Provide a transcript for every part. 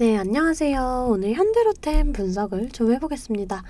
네, 안녕하세요. 오늘 현대로템 분석을 좀 해보겠습니다.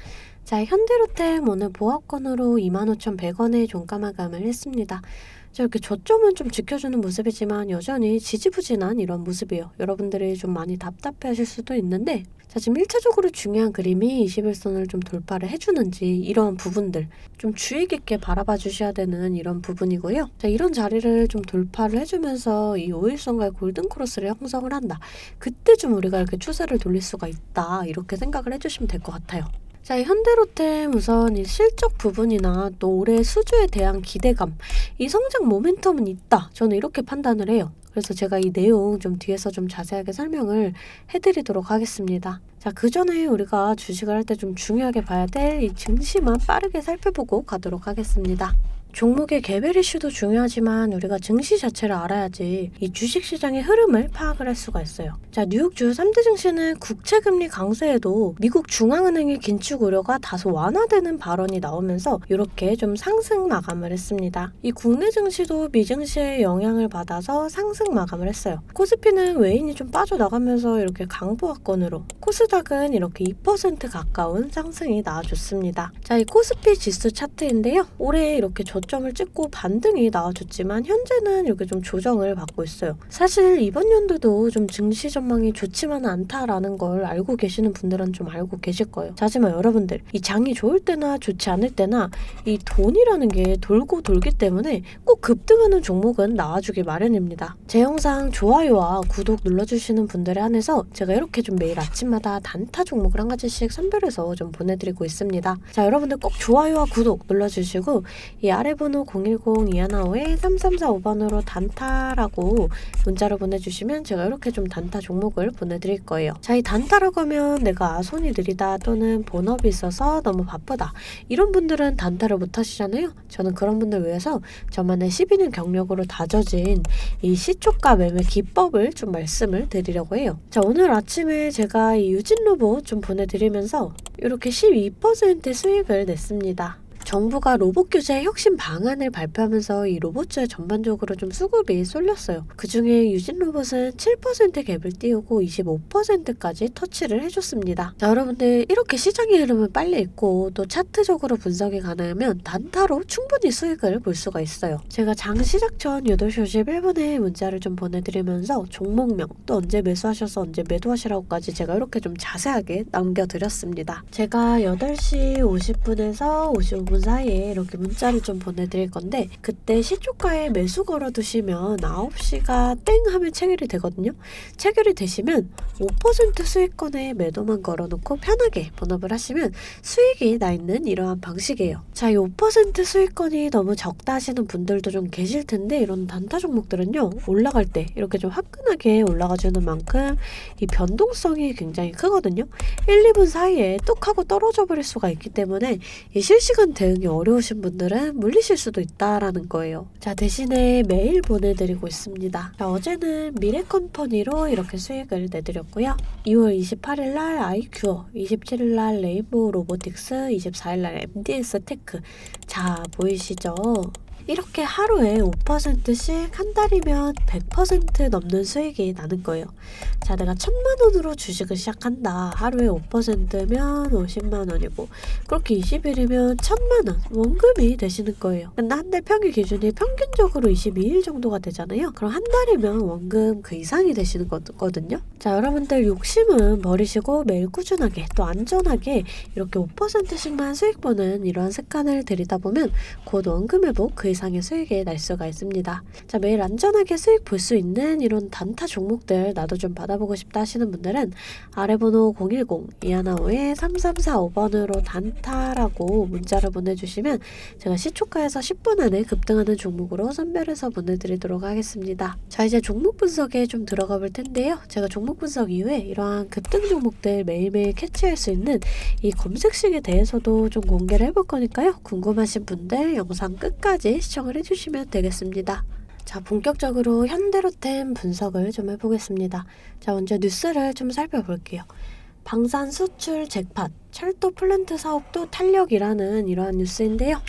자, 현대로템 오늘 보합권으로 25,100원에 종가 마감을 했습니다. 자, 이렇게 저점은 좀 지켜주는 모습이지만 여전히 지지부진한 이런 모습이에요. 여러분들이 좀 많이 답답해 하실 수도 있는데, 자, 지금 1차적으로 중요한 그림이 21선을 좀 돌파를 해주는지 이러한 부분들 좀 주의 깊게 바라봐 주셔야 되는 이런 부분이고요. 자, 이런 자리를 좀 돌파를 해주면서 이 5일선과의 골든크로스를 형성을 한다. 그때 좀 우리가 이렇게 추세를 돌릴 수가 있다. 이렇게 생각을 해주시면 될 것 같아요. 자, 현대로템 우선 이 실적 부분이나 또 올해 수주에 대한 기대감, 이 성장 모멘텀은 있다. 저는 이렇게 판단을 해요. 그래서 제가 이 내용 좀 뒤에서 좀 자세하게 설명을 해드리도록 하겠습니다. 자, 그 전에 우리가 주식을 할 때 좀 중요하게 봐야 될 이 증시만 빠르게 살펴보고 가도록 하겠습니다. 종목의 개별 이슈도 중요하지만 우리가 증시 자체를 알아야지 이 주식시장의 흐름을 파악을 할 수가 있어요. 자, 뉴욕 주요 3대 증시는 국채금리 강세에도 미국 중앙은행의 긴축 우려가 다소 완화되는 발언이 나오면서 이렇게 좀 상승 마감을 했습니다. 이 국내 증시도 미증시의 영향을 받아서 상승 마감을 했어요. 코스피는 외인이 좀 빠져나가면서 이렇게 강보합권으로, 코스닥은 이렇게 2% 가까운 상승이 나와줬습니다. 자, 이 코스피 지수 차트인데요. 올해 이렇게 저점을 찍고 반등이 나와줬지만 현재는 이렇게 좀 조정을 받고 있어요. 사실 이번 연도도 좀 증시 전망이 좋지만은 않다라는 걸 알고 계시는 분들은 좀 알고 계실 거예요. 자, 하지만 여러분들 이 장이 좋을 때나 좋지 않을 때나 이 돈이라는 게 돌고 돌기 때문에 꼭 급등하는 종목은 나와주기 마련입니다. 제 영상 좋아요와 구독 눌러주시는 분들에 한해서 제가 이렇게 좀 매일 아침마다 단타 종목을 한 가지씩 선별해서 좀 보내드리고 있습니다. 자, 여러분들 꼭 좋아요와 구독 눌러주시고 이 아래 번호 010-215-3345번으로 단타라고 문자로 보내주시면 제가 이렇게 좀 단타 종목을 보내드릴 거예요. 자, 이 단타라고 하면 내가 손이 느리다 또는 본업이 있어서 너무 바쁘다 이런 분들은 단타를 못 하시잖아요. 저는 그런 분들 위해서 저만의 12년 경력으로 다져진 이 시초가 매매 기법을 좀 말씀을 드리려고 해요. 자, 오늘 아침에 제가 이 유진로봇 좀 보내드리면서 이렇게 12% 수익을 냈습니다. 정부가 로봇 규제 혁신 방안을 발표하면서 이 로봇주에 전반적으로 좀 수급이 쏠렸어요. 그 중에 유진로봇은 7% 갭을 띄우고 25%까지 터치를 해줬습니다. 자, 여러분들 이렇게 시장의 흐름을 빨리 읽고 또 차트적으로 분석이 가능하면 단타로 충분히 수익을 볼 수가 있어요. 제가 장 시작 전 8시 51분에 문자를 좀 보내드리면서 종목명 또 언제 매수하셔서 언제 매도하시라고까지 제가 이렇게 좀 자세하게 남겨드렸습니다. 제가 8시 50분에서 55분 사이에 이렇게 문자를 좀 보내드릴 건데 그때 시초가에 매수 걸어두시면 9시가 땡 하면 체결이 되거든요. 체결이 되시면 5% 수익권에 매도만 걸어놓고 편하게 본업을 하시면 수익이 나 있는 이러한 방식이에요. 자, 이 5% 수익권이 너무 적다 하시는 분들도 좀 계실 텐데 이런 단타 종목들은요, 올라갈 때 이렇게 좀 화끈하게 올라가주는 만큼 이 변동성이 굉장히 크거든요. 1, 2분 사이에 뚝 하고 떨어져 버릴 수가 있기 때문에 이 실시간 대응이 어려우신 분들은 물리실 수도 있다라는 거예요. 자, 대신에 매일 보내드리고 있습니다. 자, 어제는 미래컴퍼니로 이렇게 수익을 내드렸고요. 2월 28일 날 아이큐어, 27일 날 레인보우 로보틱스, 24일 날 MDS 테크. 자, 보이시죠? 이렇게 하루에 5%씩 한 달이면 100% 넘는 수익이 나는 거예요. 자, 내가 1,000만 원으로 주식을 시작한다. 하루에 5%면 50만 원이고 그렇게 20일이면 1,000만 원 원금이 되시는 거예요. 근데 한 달 평일 기준이 평균적으로 22일 정도가 되잖아요. 그럼 한 달이면 원금 그 이상이 되시는 거거든요. 자, 여러분들 욕심은 버리시고 매일 꾸준하게 또 안전하게 이렇게 5%씩만 수익 보는 이러한 습관을 들이다 보면 곧 원금 회복 그 이상의 수익이 날 수가 있습니다. 자, 매일 안전하게 수익 볼 수 있는 이런 단타 종목들 나도 좀 받아보고 싶다 하시는 분들은 아래 번호 010-215-3345번으로 단타라고 문자를 보내주시면 제가 시초가에서 10분 안에 급등하는 종목으로 선별해서 보내드리도록 하겠습니다. 자, 이제 종목 분석에 좀 들어가 볼 텐데요. 제가 종목 분석 이후에 이러한 급등 종목들 매일매일 캐치할 수 있는 이 검색식에 대해서도 좀 공개를 해볼 거니까요. 궁금하신 분들 영상 끝까지 시청을 해주시면 되겠습니다. 자, 본격적으로 현대로템 분석을 좀 해보겠습니다. 자, 먼저 뉴스를 좀 살펴볼게요. 방산 수출 잭팟, 철도 플랜트 사업도 탄력이라는 이러한 뉴스인데요.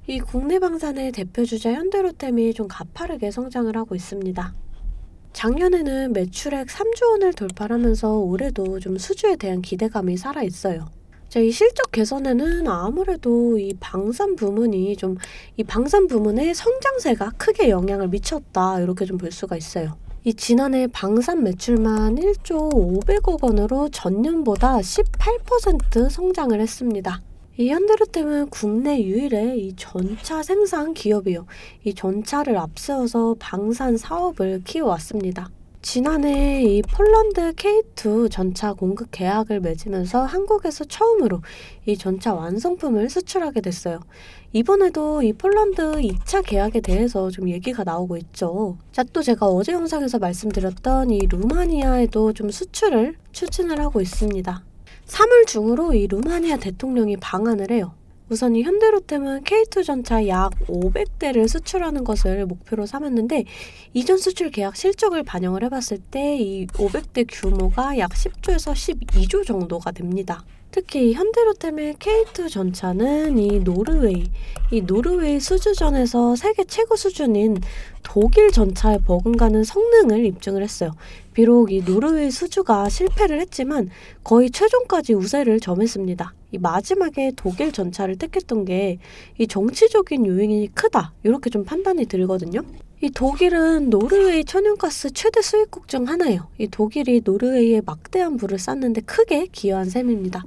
이 국내 방산의 대표주자 현대로템이 좀 가파르게 성장을 하고 있습니다. 작년에는 매출액 3조 원을 돌파하면서 올해도 좀 수주에 대한 기대감이 살아있어요. 이 실적 개선에는 아무래도 이 방산 부문이 이 방산 부문의 성장세가 크게 영향을 미쳤다 이렇게 좀 볼 수가 있어요. 이 지난해 방산 매출만 1조 500억 원으로 전년보다 18% 성장을 했습니다. 이 현대로템은 국내 유일의 이 전차 생산 기업이요. 이 전차를 앞세워서 방산 사업을 키워왔습니다. 지난해 이 폴란드 K2 전차 공급 계약을 맺으면서 한국에서 처음으로 이 전차 완성품을 수출하게 됐어요. 이번에도 이 폴란드 2차 계약에 대해서 좀 얘기가 나오고 있죠. 자, 또 제가 어제 영상에서 말씀드렸던 이 루마니아에도 좀 수출을 추진을 하고 있습니다. 3월 중으로 이 루마니아 대통령이 방한을 해요. 우선 이 현대로템은 K2 전차 약 500대를 수출하는 것을 목표로 삼았는데 이전 수출 계약 실적을 반영을 해봤을 때 이 500대 규모가 약 10조에서 12조 정도가 됩니다. 특히 현대로템의 K2 전차는 이 노르웨이 수주전에서 세계 최고 수준인 독일 전차에 버금가는 성능을 입증을 했어요. 비록 이 노르웨이 수주가 실패를 했지만 거의 최종까지 우세를 점했습니다. 이 마지막에 독일 전차를 택했던 게 이 정치적인 요인이 크다 이렇게 좀 판단이 들거든요. 이 독일은 노르웨이 천연가스 최대 수입국 중 하나예요. 이 독일이 노르웨이에 막대한 부를 쌌는데 크게 기여한 셈입니다.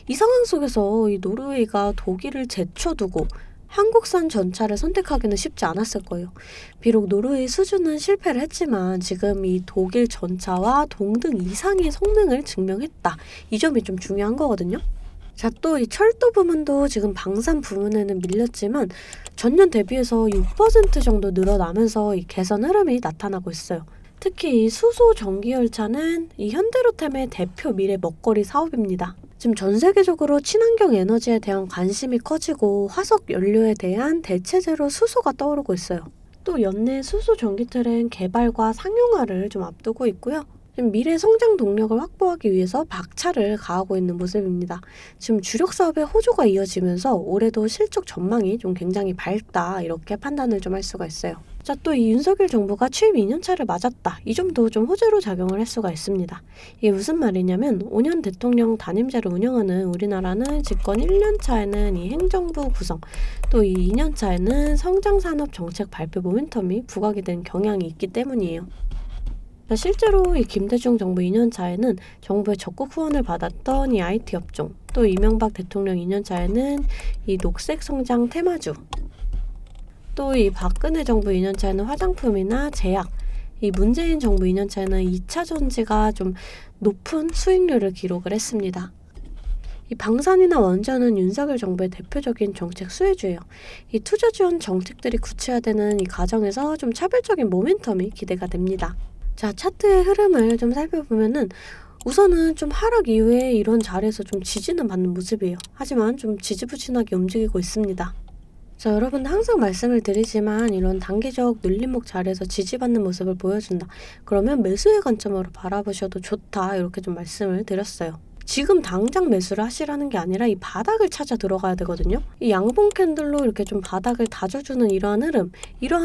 이 상황 속에서 이 노르웨이가 독일을 제쳐두고 한국산 전차를 선택하기는 쉽지 않았을 거예요. 비록 노르웨이 수주는 실패를 했지만 지금 이 독일 전차와 동등 이상의 성능을 증명했다. 이 점이 좀 중요한 거거든요. 자, 또 이 철도 부문도 지금 방산 부문에는 밀렸지만 전년 대비해서 6% 정도 늘어나면서 이 개선 흐름이 나타나고 있어요. 특히 이 수소 전기열차는 이 현대로템의 대표 미래 먹거리 사업입니다. 지금 전 세계적으로 친환경 에너지에 대한 관심이 커지고 화석 연료에 대한 대체제로 수소가 떠오르고 있어요. 또 연내 수소 전기 트램 개발과 상용화를 좀 앞두고 있고요. 미래 성장 동력을 확보하기 위해서 박차를 가하고 있는 모습입니다. 지금 주력 사업의 호조가 이어지면서 올해도 실적 전망이 좀 굉장히 밝다 이렇게 판단을 좀 할 수가 있어요. 자, 또 이 윤석열 정부가 취임 2년차를 맞았다. 이 점도 좀 호재로 작용을 할 수가 있습니다. 이게 무슨 말이냐면 5년 대통령 단임제를 운영하는 우리나라는 집권 1년차에는 이 행정부 구성, 또 이 2년차에는 성장산업 정책 발표 모멘텀이 부각이 된 경향이 있기 때문이에요. 실제로 이 김대중 정부 2년차에는 정부의 적극 후원을 받았던 이 IT 업종, 또 이명박 대통령 2년차에는 이 녹색 성장 테마주, 또 이 박근혜 정부 2년차에는 화장품이나 제약, 이 문재인 정부 2년차에는 2차 전지가 좀 높은 수익률을 기록을 했습니다. 이 방산이나 원전은 윤석열 정부의 대표적인 정책 수혜주예요. 이 투자 지원 정책들이 구체화되는 이 과정에서 좀 차별적인 모멘텀이 기대가 됩니다. 자, 차트의 흐름을 좀 살펴보면은 우선은 좀 하락 이후에 이런 자리에서 좀 지지는 받는 모습이에요. 하지만 좀 지지부진하게 움직이고 있습니다. 자, 여러분 항상 말씀을 드리지만 이런 단기적 눌림목 자리에서 지지받는 모습을 보여준다. 그러면 매수의 관점으로 바라보셔도 좋다. 이렇게 좀 말씀을 드렸어요. 지금 당장 매수를 하시라는 게 아니라 이 바닥을 찾아 들어가야 되거든요. 이 양봉 캔들로 이렇게 좀 바닥을 다져주는 이러한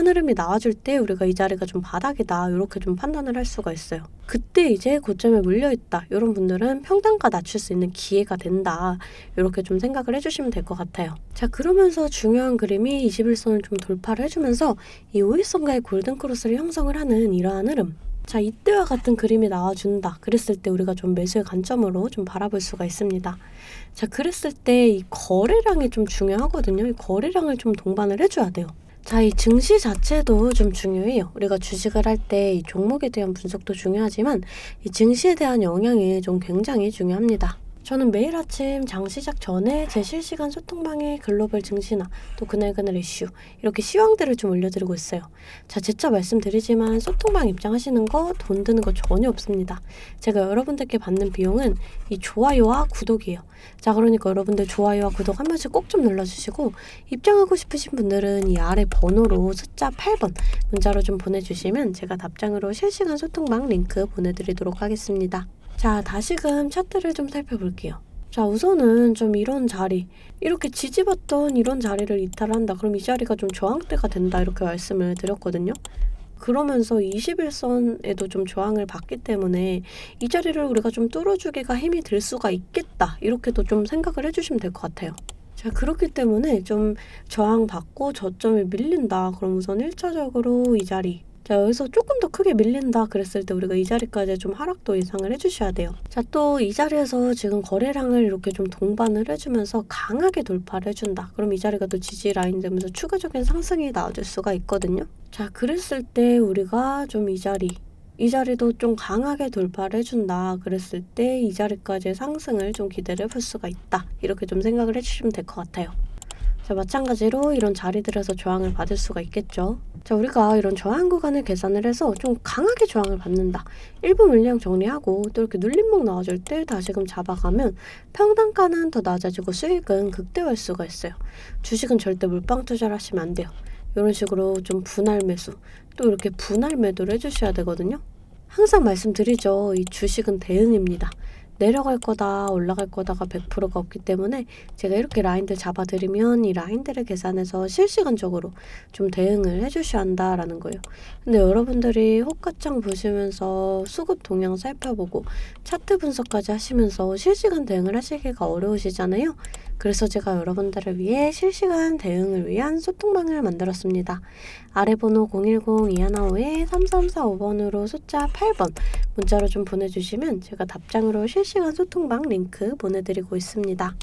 흐름이 나와줄 때 우리가 이 자리가 좀 바닥이다 이렇게 좀 판단을 할 수가 있어요. 그때 이제 고점에 물려있다 이런 분들은 평단가 낮출 수 있는 기회가 된다 이렇게 좀 생각을 해주시면 될 것 같아요. 자, 그러면서 중요한 그림이 21선을 좀 돌파를 해주면서 이 5일선과의 골든크로스를 형성을 하는 이러한 흐름, 자, 이때와 같은 그림이 나와준다. 그랬을 때 우리가 좀 매수의 관점으로 좀 바라볼 수가 있습니다. 자, 그랬을 때 이 거래량이 좀 중요하거든요. 이 거래량을 좀 동반을 해줘야 돼요. 자, 이 증시 자체도 좀 중요해요. 우리가 주식을 할 때 이 종목에 대한 분석도 중요하지만 이 증시에 대한 영향이 좀 굉장히 중요합니다. 저는 매일 아침 장 시작 전에 제 실시간 소통방에 글로벌 증시나 또 그날그날 이슈 이렇게 시황들을 좀 올려드리고 있어요. 자, 재차 말씀드리지만 소통방 입장하시는 거 돈 드는 거 전혀 없습니다. 제가 여러분들께 받는 비용은 이 좋아요와 구독이에요. 자, 그러니까 여러분들 좋아요와 구독 한 번씩 꼭 좀 눌러주시고 입장하고 싶으신 분들은 이 아래 번호로 숫자 8번 문자로 좀 보내주시면 제가 답장으로 실시간 소통방 링크 보내드리도록 하겠습니다. 자, 다시금 차트를 좀 살펴볼게요. 자, 우선은 좀 이런 자리, 이렇게 지지받던 이런 자리를 이탈한다. 그럼 이 자리가 좀 저항대가 된다. 이렇게 말씀을 드렸거든요. 그러면서 21선에도 좀 저항을 받기 때문에 이 자리를 우리가 좀 뚫어주기가 힘이 들 수가 있겠다. 이렇게도 좀 생각을 해주시면 될 것 같아요. 자, 그렇기 때문에 좀 저항받고 저점이 밀린다. 그럼 우선 1차적으로 이 자리. 자, 여기서 조금 더 크게 밀린다 그랬을 때 우리가 이 자리까지 좀 하락도 예상을 해주셔야 돼요. 자, 또 이 자리에서 지금 거래량을 이렇게 좀 동반을 해주면서 강하게 돌파를 해준다. 그럼 이 자리가 또 지지 라인 되면서 추가적인 상승이 나와줄 수가 있거든요. 자, 그랬을 때 우리가 좀 이 자리도 좀 강하게 돌파를 해준다 그랬을 때 이 자리까지의 상승을 좀 기대를 해볼 수가 있다. 이렇게 좀 생각을 해주시면 될 것 같아요. 자, 마찬가지로 이런 자리들에서 저항을 받을 수가 있겠죠. 자, 우리가 이런 저항 구간을 계산을 해서 좀 강하게 저항을 받는다. 일부 물량 정리하고 또 이렇게 눌림목 나와줄 때 다시금 잡아가면 평단가는 더 낮아지고 수익은 극대화할 수가 있어요. 주식은 절대 물방 투자를 하시면 안 돼요. 이런 식으로 좀 분할 매수, 또 이렇게 분할 매도를 해주셔야 되거든요. 항상 말씀드리죠. 이 주식은 대응입니다. 내려갈 거다 올라갈 거다가 100%가 없기 때문에 제가 이렇게 라인들 잡아드리면 이 라인들을 계산해서 실시간적으로 좀 대응을 해주셔야 한다라는 거예요. 근데 여러분들이 호가창 보시면서 수급 동향 살펴보고 차트 분석까지 하시면서 실시간 대응을 하시기가 어려우시잖아요. 그래서 제가 여러분들을 위해 실시간 대응을 위한 소통방을 만들었습니다. 아래 번호 010-215-3345번으로 숫자 8번 문자로 좀 보내주시면 제가 답장으로 실시간 소통방 링크 보내드리고 있습니다.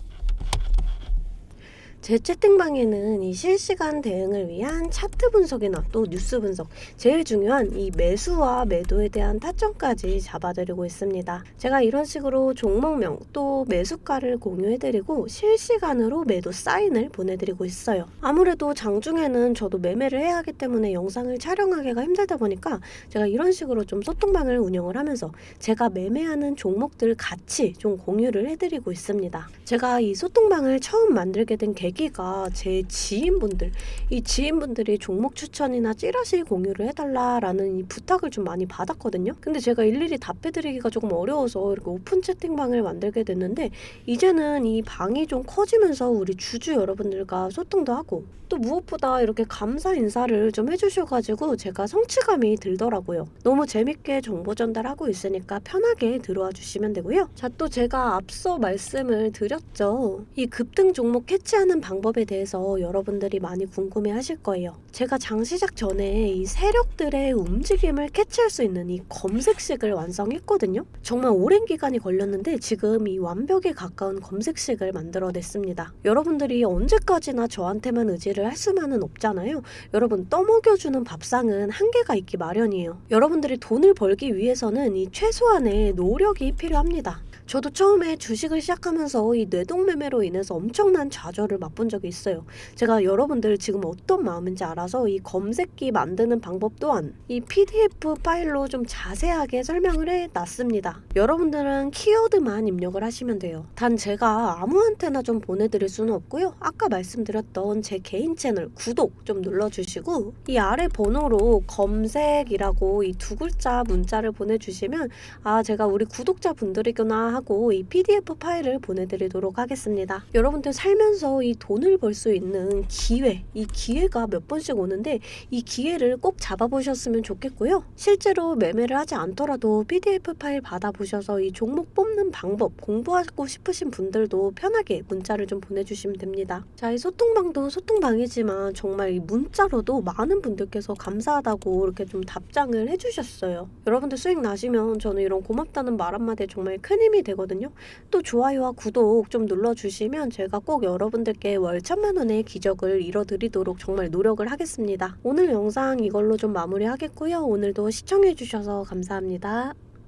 제 채팅방에는 이 실시간 대응을 위한 차트 분석이나 또 뉴스 분석, 제일 중요한 이 매수와 매도에 대한 타점까지 잡아드리고 있습니다. 제가 이런 식으로 종목명 또 매수가를 공유해드리고 실시간으로 매도 사인을 보내드리고 있어요. 아무래도 장중에는 저도 매매를 해야 하기 때문에 영상을 촬영하기가 힘들다 보니까 제가 이런 식으로 좀 소통방을 운영을 하면서 제가 매매하는 종목들 같이 좀 공유를 해드리고 있습니다. 제가 이 소통방을 처음 만들게 된 계기가 제 지인분들, 이 지인분들이 종목 추천이나 찌라시 공유를 해달라라는 이 부탁을 좀 많이 받았거든요. 근데 제가 일일이 답해드리기가 조금 어려워서 이렇게 오픈 채팅방을 만들게 됐는데 이제는 이 방이 좀 커지면서 우리 주주 여러분들과 소통도 하고 또 무엇보다 이렇게 감사 인사를 좀 해주셔가지고 제가 성취감이 들더라고요. 너무 재밌게 정보 전달하고 있으니까 편하게 들어와 주시면 되고요. 자, 또 제가 앞서 말씀을 드렸죠. 이 급등 종목 캐치하는 방법에 대해서 여러분들이 많이 궁금해 하실 거예요. 제가 장 시작 전에 이 세력들의 움직임을 캐치할 수 있는 이 검색식을 완성했거든요. 정말 오랜 기간이 걸렸는데 지금 이 완벽에 가까운 검색식을 만들어냈습니다. 여러분들이 언제까지나 저한테만 의지를 할 수만은 없잖아요. 여러분, 떠먹여주는 밥상은 한계가 있기 마련이에요. 여러분들이 돈을 벌기 위해서는 이 최소한의 노력이 필요합니다. 저도 처음에 주식을 시작하면서 이 뇌동매매로 인해서 엄청난 좌절을 맛본 적이 있어요. 제가 여러분들 지금 어떤 마음인지 알아서 이 검색기 만드는 방법 또한 이 PDF 파일로 좀 자세하게 설명을 해놨습니다. 여러분들은 키워드만 입력을 하시면 돼요. 단 제가 아무한테나 좀 보내드릴 수는 없고요. 아까 말씀드렸던 제 개인 채널 구독 좀 눌러주시고 이 아래 번호로 검색이라고 이 두 글자 문자를 보내주시면 아, 제가 우리 구독자분들이구나 하고 이 PDF 파일을 보내드리도록 하겠습니다. 여러분들 살면서 이 돈을 벌 수 있는 기회, 이 기회가 몇 번씩 오는데 이 기회를 꼭 잡아보셨으면 좋겠고요. 실제로 매매를 하지 않더라도 PDF 파일 받아보셔서 이 종목 뽑는 방법 공부하고 싶으신 분들도 편하게 문자를 좀 보내주시면 됩니다. 자, 이 소통방도 소통방이지만 정말 이 문자로도 많은 분들께서 감사하다고 이렇게 좀 답장을 해주셨어요. 여러분들 수익 나시면 저는 이런 고맙다는 말 한마디에 정말 큰 힘이 되거든요. 또 좋아요와 구독 좀 눌러주시면 제가 꼭 여러분들께 월 1000만원의 기적을 이뤄드리도록 정말 노력을 하겠습니다. 오늘 영상 이걸로 좀 마무리하겠고요. 오늘도 시청해주셔서 감사합니다.